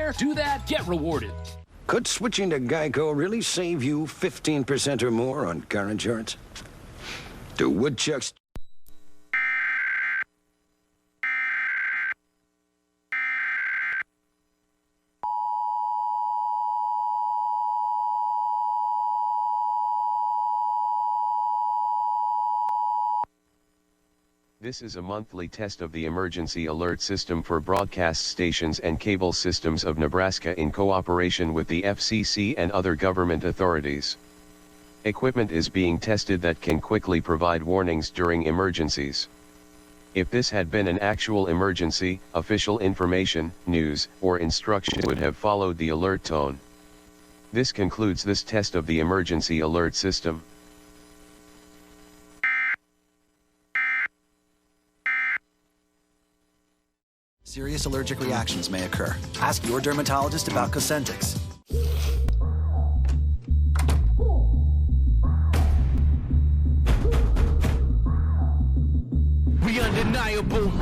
there, do that, get rewarded. Could switching to Geico really save you 15% or more on car insurance? Do woodchucks... This is a monthly test of the emergency alert system for broadcast stations and cable systems of Nebraska in cooperation with the FCC and other government authorities. Equipment is being tested that can quickly provide warnings during emergencies. If this had been an actual emergency, official information, news, or instruction would have followed the alert tone. This concludes this test of the emergency alert system. Serious allergic reactions may occur. Ask your dermatologist about Cosentix. We undeniable.